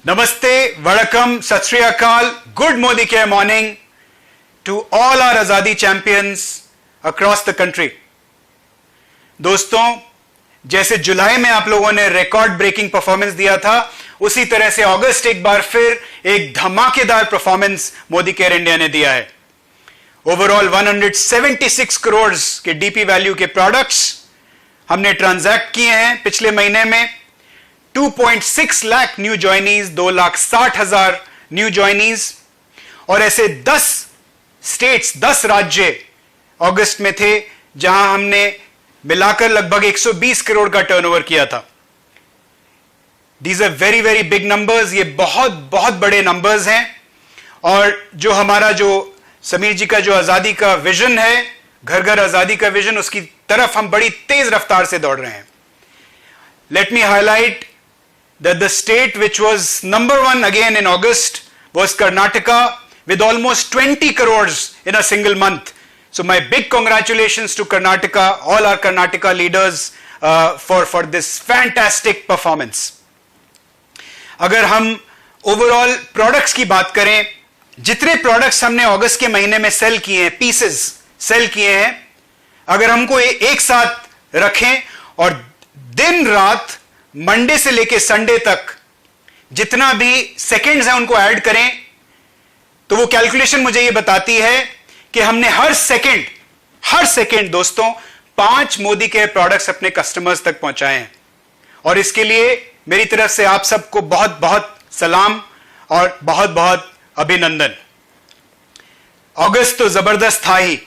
Namaste, Vanakkam, Sat Shri Akal, good Modi Care morning to all our Azadi champions across the country. दोस्तों, जैसे जुलाई में आप लोगों ने रिकॉर्ड ब्रेकिंग परफॉर्मेंस दिया था, उसी तरह से अगस्त एक बार फिर एक धमाकेदार परफॉर्मेंस मोदी केयर इंडिया ने दिया है। ओवरऑल 176 करोड़ के डीपी वैल्यू के प्रोडक्ट्स हमने ट्रांजैक्ट किए हैं पिछले महीने में। 2.6 lakh new joinees, 2,60,000 new joinees, और ऐसे 10 स्टेट्स, 10 राज्य अगस्त में थे जहां हमने मिलाकर लगभग 120 करोड़ का टर्नओवर किया था। These are very very big numbers, ये बहुत बहुत बड़े नंबर्स हैं। और जो हमारा जो समीर जी का जो आजादी का विजन है, घर घर आजादी का विजन, उसकी तरफ हम बड़ी तेज रफ्तार से दौड़ रहे हैं। Let me highlight that the state which was number one again in August was Karnataka with almost 20 crores in a single month. So my big congratulations to Karnataka, all our Karnataka leaders for this fantastic performance. अगर हम overall products की बात करें, जितने products हमने अगस्त के महीने में सेल किए हैं, pieces सेल किए हैं, अगर हमको एक साथ रखें और दिन रात मंडे से लेके संडे तक जितना भी सेकंड्स हैं उनको ऐड करें, तो वो कैलकुलेशन मुझे ये बताती है कि हमने हर सेकंड दोस्तों 5 मोदी केयर प्रोडक्ट्स अपने कस्टमर्स तक पहुंचाए हैं। और इसके लिए मेरी तरफ से आप सबको बहुत बहुत सलाम और बहुत बहुत अभिनंदन। अगस्त तो जबरदस्त था ही,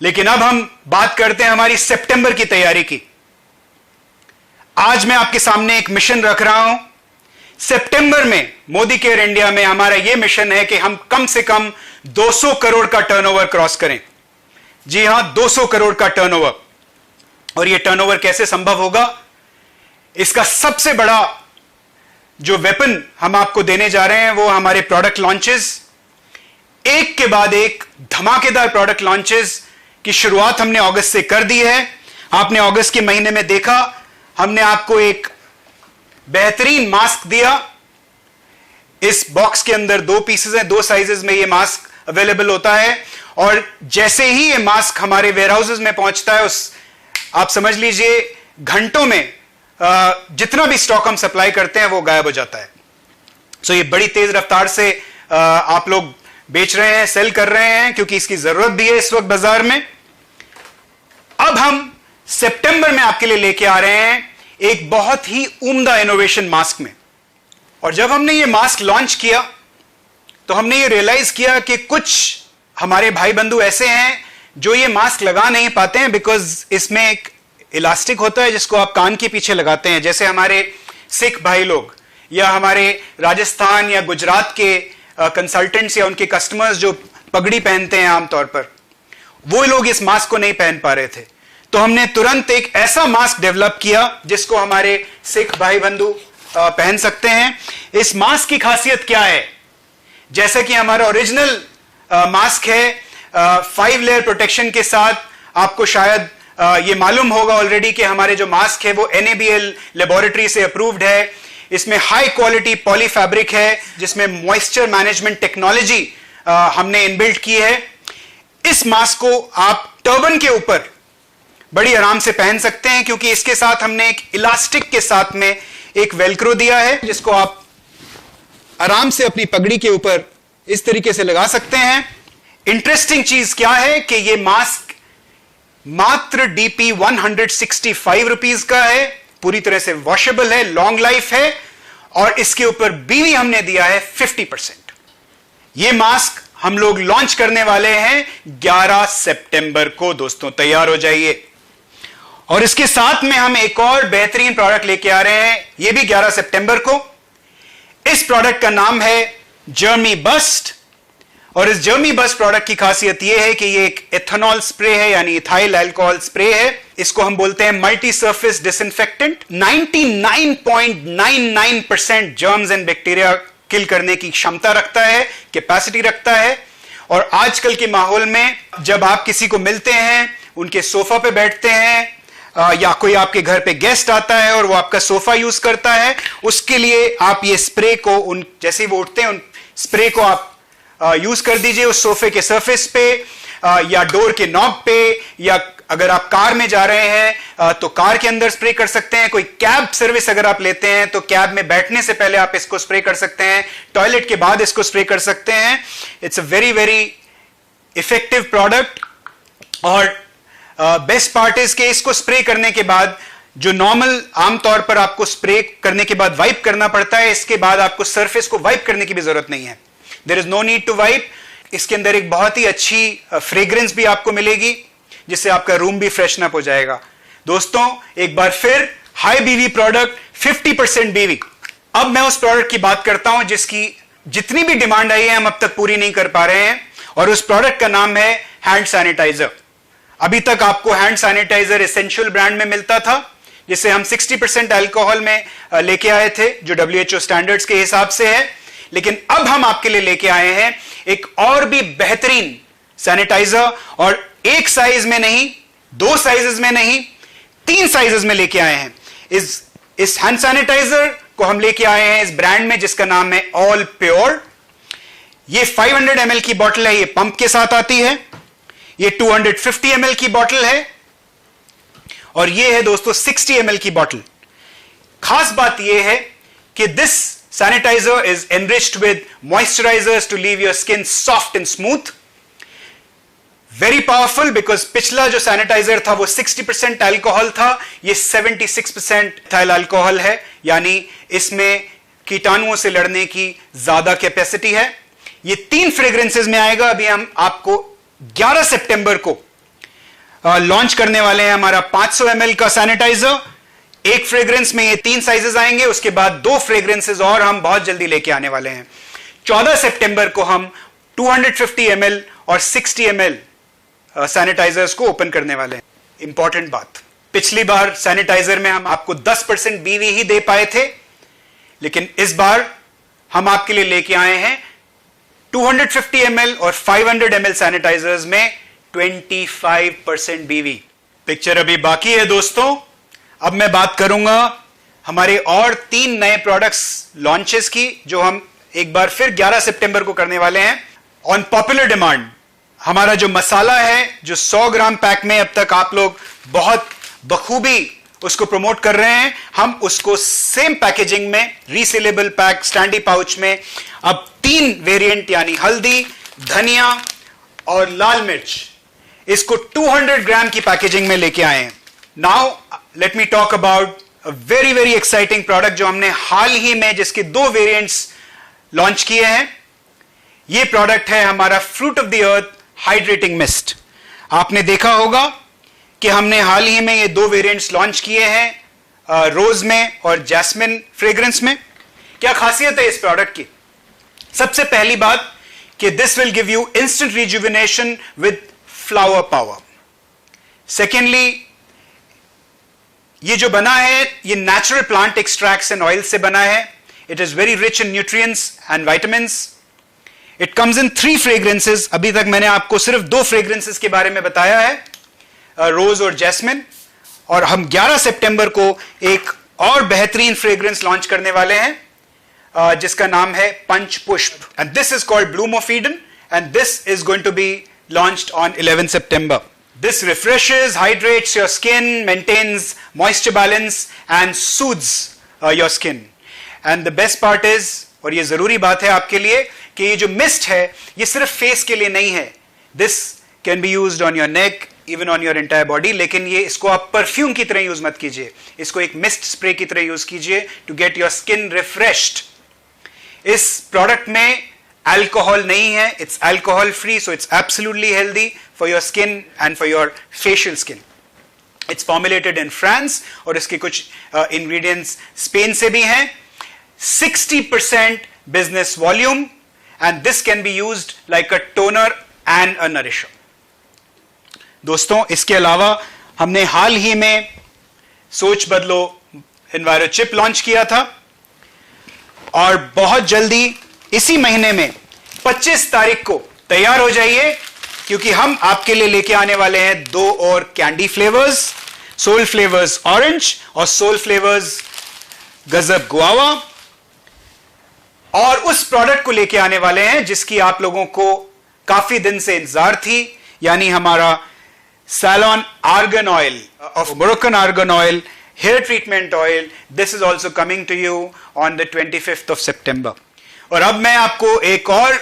लेकिन अब हम बात करते हैं हमारी सितंबर की तैयारी की। आज मैं आपके सामने एक मिशन रख रहा हूं। सितंबर में मोदी केयर इंडिया में हमारा यह मिशन है कि हम कम से कम 200 करोड़ का टर्नओवर क्रॉस करें। जी हां, 200 करोड़ का टर्नओवर। और यह टर्नओवर कैसे संभव होगा? इसका सबसे बड़ा जो वेपन हम आपको देने जा रहे हैं वो हमारे प्रोडक्ट लॉन्चेस। एक के बाद एक धमाकेदार प्रोडक्ट लॉन्चेस की शुरुआत हमने अगस्त से कर दी है। आपने अगस्त के महीने में देखा, हमने आपको एक बेहतरीन मास्क दिया। इस बॉक्स के अंदर 2 पीसेस हैं, 2 साइजेस में ये मास्क अवेलेबल होता है। और जैसे ही ये मास्क हमारे वेयरहाउसेस में पहुंचता है, आप समझ लीजिए घंटों में जितना भी स्टॉक हम सप्लाई करते हैं वो गायब हो जाता है। सो ये बड़ी तेज रफ्तार से आप लोग बेच रहे हैं, सेल कर रहे हैं, क्योंकि इसकी जरूरत भी है इस वक्त बाजार में। अब हम सितंबर में आपके लिए लेके आ रहे हैं एक बहुत ही उम्दा इनोवेशन मास्क में। और जब हमने ये मास्क लॉन्च किया तो हमने ये रियलाइज किया कि कुछ हमारे भाई बंधु ऐसे हैं जो ये मास्क लगा नहीं पाते हैं, बिकॉज इसमें एक इलास्टिक होता है जिसको आप कान के पीछे लगाते हैं। जैसे हमारे सिख भाई लोग या हमारे राजस्थान या गुजरात के कंसल्टेंट्स या उनके कस्टमर्स जो पगड़ी पहनते हैं आमतौर पर, वो लोग इस मास्क को नहीं पहन पा रहे थे। तो हमने तुरंत एक ऐसा मास्क डेवलप किया जिसको हमारे सिख भाई बंधु पहन सकते हैं। इस मास्क की खासियत क्या है? जैसा कि हमारा ओरिजिनल मास्क है 5 लेयर प्रोटेक्शन के साथ, आपको शायद ये मालूम होगा ऑलरेडी कि हमारे जो मास्क है वो NABL लेबोरेटरी से अप्रूव्ड है। इसमें हाई क्वालिटी पॉली फैब्रिक है जिसमें मॉइस्चर मैनेजमेंट टेक्नोलॉजी हमने इनबिल्ट की है। इस मास्क को आप टर्बन के ऊपर बड़ी आराम से पहन सकते हैं, क्योंकि इसके साथ हमने एक इलास्टिक के साथ में एक वेलक्रो दिया है जिसको आप आराम से अपनी पगड़ी के ऊपर इस तरीके से लगा सकते हैं। इंटरेस्टिंग चीज क्या है कि यह मास्क मात्र DP 165 रुपीज का है, पूरी तरह से वॉशेबल है, लॉन्ग लाइफ है, और इसके ऊपर बीवी हमने दिया है 50%। यह मास्क हम लोग लॉन्च करने वाले हैं 11 सितंबर को। दोस्तों तैयार हो जाइए। और इसके साथ में हम एक और बेहतरीन प्रोडक्ट लेके आ रहे हैं, यह भी 11 सितंबर को। इस प्रोडक्ट का नाम है जर्मी बस्ट। और इस जर्मी बस्ट प्रोडक्ट की खासियत यह है कि यह एक एथेनॉल स्प्रे है, यानी इथाइल अल्कोहल स्प्रे है। इसको हम बोलते हैं multi surface disinfectant. 99.99% germs and bacteria kill करने की क्षमता रखता है, कैपेसिटी रखता है। और आजकल के माहौल में जब आप किसी को मिलते हैं, उनके सोफा पे बैठते हैं, या कोई आपके घर पे गेस्ट आता है और वो आपका सोफा यूज करता है, उसके लिए आप ये स्प्रे को जैसे ही वो उठते हैं उन स्प्रे को आप यूज कर दीजिए उस सोफे के सरफेस पे या डोर के नॉब पे, या अगर आप कार में जा रहे हैं तो कार के अंदर स्प्रे कर सकते हैं। कोई कैब सर्विस अगर आप लेते हैं तो कैब में बैठने से पहले आप इसको स्प्रे कर सकते हैं, टॉयलेट के बाद इसको स्प्रे कर सकते हैं। It's a very very effective product. और बेस्ट पार्ट इज कि इसको स्प्रे करने के बाद जो नॉर्मल आमतौर पर आपको स्प्रे करने के बाद वाइप करना पड़ता है, इसके बाद आपको सरफेस को वाइप करने की भी जरूरत नहीं है। There is no need to wipe. इसके अंदर एक बहुत ही अच्छी फ्रेग्रेंस भी आपको मिलेगी जिससे आपका रूम भी फ्रेशन अप हो जाएगा। दोस्तों एक बार फिर हाई बीवी प्रोडक्ट, 50% बीवी। अब मैं उस प्रोडक्ट की बात करता हूं जिसकी जितनी भी डिमांड आई है हम अब तक पूरी नहीं कर पा रहे हैं, और उस प्रोडक्ट का नाम है हैंड सैनिटाइजर। अभी तक आपको हैंड सैनिटाइजर एसेंशियल ब्रांड में मिलता था जिसे हम 60% अल्कोहल में लेके आए थे जो WHO स्टैंडर्ड्स के हिसाब से है, लेकिन अब हम आपके लिए लेके आए हैं एक और भी बेहतरीन सैनिटाइजर, और एक साइज में नहीं, 2 साइजेस में नहीं, 3 साइजेस में लेके आए हैं। इस हैंड सैनिटाइजर को हम लेके आए हैं इस ब्रांड में जिसका नाम है ऑल प्योर। ये 500 ml की बोतल है, ये पंप के साथ आती है। ये 250 ml की बोतल है, और ये है दोस्तों 60 ml की बोतल। खास बात यह है कि this sanitiser is enriched with moisturisers to leave your skin soft and smooth. Very powerful, because पिछला जो सैनिटाइजर था वो 60% अल्कोहल था, ये 76% इथाइल अल्कोहल है, यानी इसमें कीटाणुओं से लड़ने की ज्यादा कैपेसिटी है। ये 3 फ्रेग्रेंसेस में आएगा। अभी हम आपको 11 सितंबर को लॉन्च करने वाले हैं हमारा 500 ml का सैनिटाइजर। एक फ्रेग्रेंस में ये 3 साइजेस आएंगे, उसके बाद 2 फ्रेग्रेंसेस और हम बहुत जल्दी लेके आने वाले हैं। 14 सितंबर को हम 250 ml और 60 ml सैनिटाइजर्स को ओपन करने वाले हैं। इंपॉर्टेंट बात, पिछली बार सैनिटाइजर में हम आपको 10% बीवी ही दे पाए थे, लेकिन इस बार हम आपके लिए लेके आए हैं 250 ml और 500 ml सैनिटाइजर्स में 25% बीवी। पिक्चर अभी बाकी है दोस्तों। अब मैं बात करूंगा हमारे और 3 नए प्रोडक्ट्स लॉन्चेस की जो हम एक बार फिर 11 सितंबर को करने वाले हैं। ऑन पॉपुलर डिमांड हमारा जो मसाला है जो 100 ग्राम पैक में अब तक आप लोग बहुत बखूबी उसको प्रमोट कर रहे हैं, हम उसको सेम पैकेजिंग में रीसेलेबल पैक स्टैंडी पाउच में अब 3 वेरिएंट यानी हल्दी, धनिया और लाल मिर्च, इसको 200 ग्राम की पैकेजिंग में लेके आए हैं। Now let me talk about a very very exciting product जो हमने हाल ही में जिसके 2 वेरिएंट्स लॉन्च किए हैं। यह प्रोडक्ट है हमारा fruit of the earth hydrating mist. आपने देखा होगा कि हमने हाल ही में ये 2 वेरिएंट्स लॉन्च किए हैं, रोज में और जैस्मिन फ्रेग्रेंस में। क्या खासियत है इस प्रोडक्ट की? सबसे पहली बात कि this will give you instant rejuvenation with flower power. Secondly, ये जो बना है ये natural plant extracts and oil से बना है। It is very rich in nutrients and vitamins. It comes in 3 fragrances. अभी तक मैंने आपको सिर्फ 2 फ्रेग्रेंसेस के बारे में बताया है, रोज और जैस्मिन, और हम 11 सितंबर को एक और बेहतरीन फ्रेग्रेंस लॉन्च करने वाले हैं जिसका नाम है Panch Pushp, and this is called bloom of Eden, and this is going to be launched on 11 September. This refreshes, hydrates your skin, maintains moisture balance and soothes your skin. And the best part is, और ये जरूरी बात है आपके लिए, कि ये जो मिस्ट है ये सिर्फ फेस के लिए नहीं है। This can be used on your neck, even on your entire body, लेकिन ये इसको आप परफ्यूम की तरह यूज मत कीजिए, इसको एक मिस्ट स्प्रे की तरह यूज कीजिए to get your skin refreshed. इस प्रोडक्ट में अल्कोहल नहीं है, it's alcohol free, so it's absolutely healthy for your skin and for your facial skin. It's formulated in France और इसके कुछ इंग्रेडिएंट्स स्पेन से भी हैं। 60% business volume, and this can be used like a toner and a nourisher. दोस्तों इसके अलावा हमने हाल ही में सोच बदलो एनवायरो चिप लॉन्च किया था, और बहुत जल्दी इसी महीने में 25 तारीख को तैयार हो जाइए, क्योंकि हम आपके लिए लेके आने वाले हैं 2 और candy flavours. Soul flavours orange और सोल फ्लेवर्स गजब गुआवा। और उस प्रोडक्ट को लेके आने वाले हैं जिसकी आप लोगों को काफी दिन से इंतजार थी, यानी हमारा salon argan oil of Moroccan argan oil hair treatment oil. This is also coming to you on the 25th of September। और अब मैं आपको एक और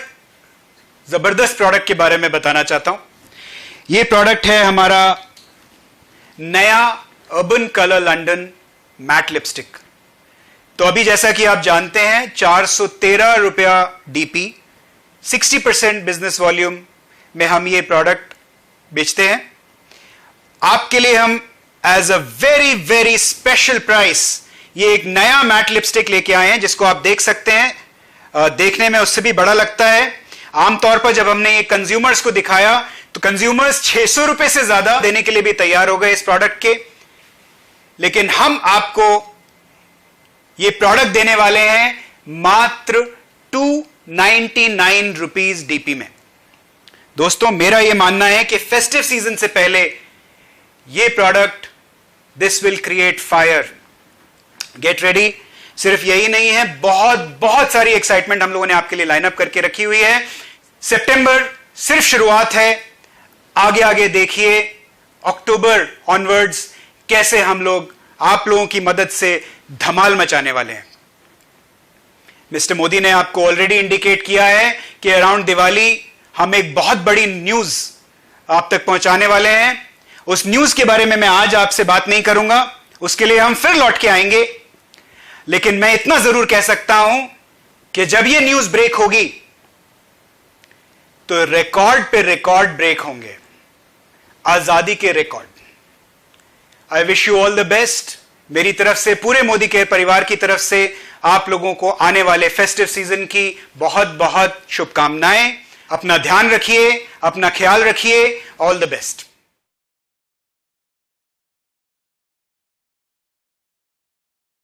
जबरदस्त प्रोडक्ट के बारे में बताना चाहता हूं। यह प्रोडक्ट है हमारा नया urban colour London matte lipstick. तो अभी जैसा कि आप जानते हैं 413 रुपया डीपी, 60% बिजनेस वॉल्यूम में हम ये प्रोडक्ट बेचते हैं। आपके लिए हम as a very very special price ये एक नया मैट लिपस्टिक लेके आए हैं जिसको आप देख सकते हैं। देखने में उससे भी बड़ा लगता है। आमतौर पर जब हमने ये कंज्यूमर्स को दिखाया तो कंज्यूमर्स 600 रुपए से ज्यादा देने के लिए भी तैयार हो गए इस प्रोडक्ट के, लेकिन हम आपको ये प्रोडक्ट देने वाले हैं मात्र 299 रुपीज डीपी में। दोस्तों मेरा यह मानना है कि फेस्टिव सीजन से पहले ये product this will create fire. Get ready. सिर्फ यही नहीं है, बहुत बहुत सारी एक्साइटमेंट हम लोगों ने आपके लिए लाइनअप करके रखी हुई है। सितंबर सिर्फ शुरुआत है, आगे आगे देखिए अक्टूबर ऑनवर्ड्स कैसे हम लोग आप लोगों की मदद से धमाल मचाने वाले हैं। मिस्टर मोदी ने आपको ऑलरेडी इंडिकेट किया है कि अराउंड दिवाली हम एक बहुत बड़ी न्यूज आप तक पहुंचाने वाले हैं। उस न्यूज के बारे में मैं आज आपसे बात नहीं करूंगा, उसके लिए हम फिर लौट के आएंगे। लेकिन मैं इतना जरूर कह सकता हूं कि जब यह न्यूज ब्रेक होगी तो रिकॉर्ड पे रिकॉर्ड ब्रेक होंगे, आजादी के record. I wish you all the best. मेरी तरफ से, पूरे मोदी केयर परिवार की तरफ से आप लोगों को आने वाले फेस्टिव सीजन की बहुत बहुत शुभकामनाएं। अपना ध्यान रखिए, अपना ख्याल रखिए। All the best.